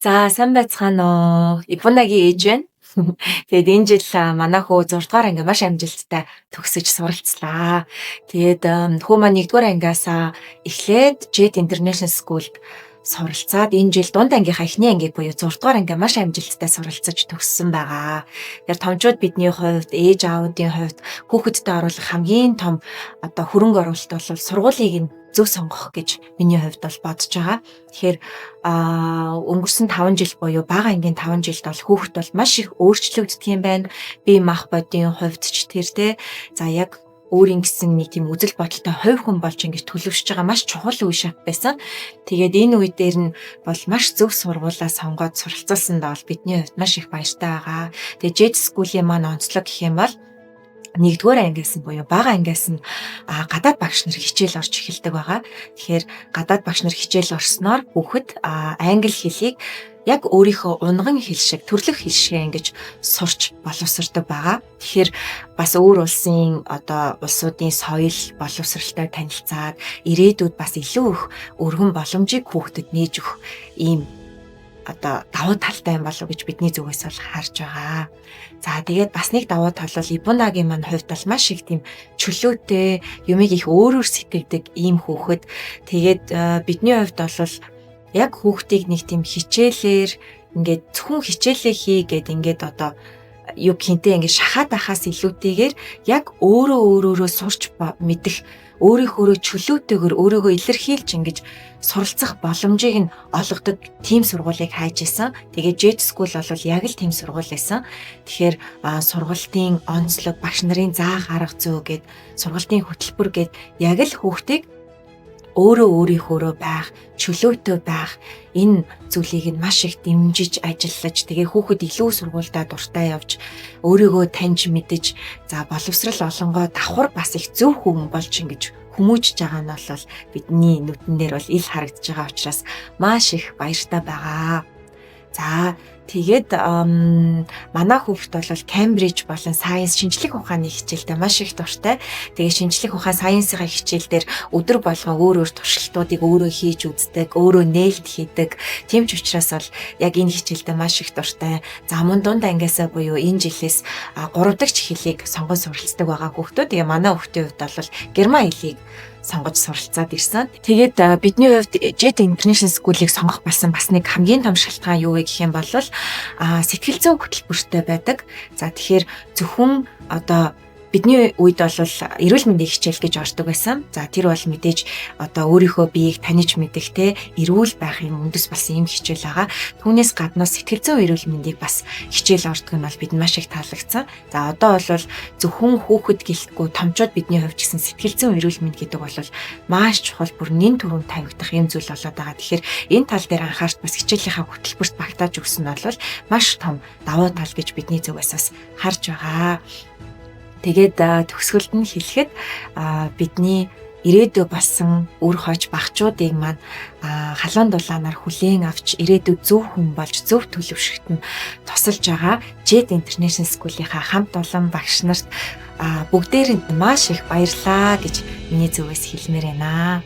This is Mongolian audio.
За сайн байцгаана уу? Ибунагийн ээж байна. Тэгээд энэ жил манай хүү 6 дугаар анги маш амжилттай төгсөж суралцлаа. Тэгээд хүү маань 1-р ангиас эхлээд Jet International School-д суралцаад энэ жил дунд ангийнхаа эхний ангийг буюу 6 дугаар анги маш амжилттай суралцаж төгссөн байгаа. Тэгэхээр томчууд бидний хувьд, ээж аавуудын хувьд хүүхэдтэй оруулах хамгийн том хөрөнгө оруулалт бол сургуулийг нь зөв сонгох гэж миний хувьд бол бодож байгаа. Тэгэхээр өнгөрсөн 5 жил буюу бага ангийн 5 жилд бол хүүхэд бол маш их өөрчлөгддөг юм байна. Би мах бодийн хувьд ч тэр за яг өөрийн гэсэн нэг тийм үзэл бодолтой хувь хүн болж ингэж төлөвшөж байгаа маш чухал үе шат байсан. Тэгээд энэ үе дээр нь бол маш зөв сургуулаа сонгоод суралцуулсандаа бол бидний хувьд маш их баяртай байгаа. Тэгээд Jet School-ийн маань онцлог гэх юм бол 1-р ангиас нь буюу бага ангиас нь гадаад багш нар хичээл орж эхэлдэг байгаа. Тэгэхээр гадаад багш нар хичээл орсноор хүүхэд англи хэлийг яг өөрийнхөө унган хэл шиг, төрлөх хэл шиг ингэж сурч боловсрдог байгаа. Тэгэхээр бас өөр улсын улсуудын соёл боловсралтай танилцаад ирээдүйд бас илүү их өргөн боломжийг хүүхдэд нээж өгөх ийм давуу талтай юм болов гэж бидний зүгээс бол харж байгаа. За тэгээд бас нэг давуу тал бол Ибунагийн маань хувьд бол маш их тийм чөлөөтэй, юмыг их өөрөөр сэтгэдэг ийм хүүхэд. Тэгээд бидний хувьд бол яг хүүхдийг нэг тийм хичээлээр ингээд зөвхөн хичээлээ хийгээд ингээд юу гинтээ ингээд шахаад байхаас илүүтэйгээр яг өөрөөрөө сурч мэдэх, өөрийнхөө чөлөөтэйгээр өөрийгөө илэрхийлж ингэж суралцах боломжийг нь олгодог тийм сургуулийг хайж исэн. Тэгээд Jet School бол яг л тийм сургууль байсан. Тэгэхээр сургалтын онцлог, багш нарын заах арга зүй гээд сургалтын хөтөлбөр гээд яг л хүүхдийг өөрийнхөөрөө байх, чөлөөтэй байх энэ зүйлийг нь маш их дэмжиж ажиллаж тэгээ хүүхэд илүү сургуультай дуртай явж өөрийгөө таньж мэдэж за боловсрал олонгоо давхар бас их зөв хүн болж ингэж хүмүүжж байгаа нь бол бидний нүдэн дээр бол ил харагдаж байгаа учраас маш их баяртай байгаа. За тэгээд манай хүүхэд бол Cambridge болон Science шинжлэх ухааны хичээлтэй маш их дуртай. Тэгээд шинжлэх ухаан Science-ийн хичээлдэр өдөр болгон өөр туршилтуудыг өөрөө хийж үздэг, өөрөө нээлт хийдэг. Тийм ч учраас бол яг энэ хичээлдээ маш их дуртай. За мөн дунд ангиасаа буюу энэ жилээс 3 дахь хэлийг сонгон суралцдаг байгаа хүүхдүүд. Тэгээ манай хүүхдийн хувьд бол герман хэлийг сонгож суралцаад ирсэн. Тэгээд бидний хувьд Jet International School-ыг сонгох болсон бас нэг хамгийн том шалтгаан юу вэ гэх юм бол сэтгэл зүйн хөтөлбөртэй байдаг. За тэгэхээр зөвхөн бидний үед бол эрүүл мэндийн хичээл гэж ордог байсан. За тэр бол мэдээж өөрийнхөө биеийг таньж мэдэх эрүүл байхын үндэс болсон юм хичээл байгаа. Түүнээс гаднаас сэтгэл зүйн эрүүл мэндийг бас хичээл ордог нь бол бидэнд маш их таалагдсан. За одоо бол зөвхөн хүүхэд гэлтгүй томчууд бидний хувьд гэсэн сэтгэл зүйн эрүүл мэнд гэдэг бол маш чухал бүр нэн төрөнд тавигдах юм зүйл болоод байгаа. Тэгэхээр энэ тал дээр анхаарч бас хичээлийнхаа хөтөлбөрт багтааж өгсөн нь бол маш том давуу тал гэж бидний зүгээс бас харж байгаа. Тэгээд төгсгөлд нь хэлэхэд бидний ирээдүй болсон үр хойч багчуудыг маань халуун дулаанаар хүлээн авч ирээдүйд зөв хүн болж зөв төлөвшөлт нь тусалж байгаа Jet International School-ийнхаа хамт олон багш нарт бүгдээрэнд маш их баярлалаа гэж миний зүгээс хэлмээр байна.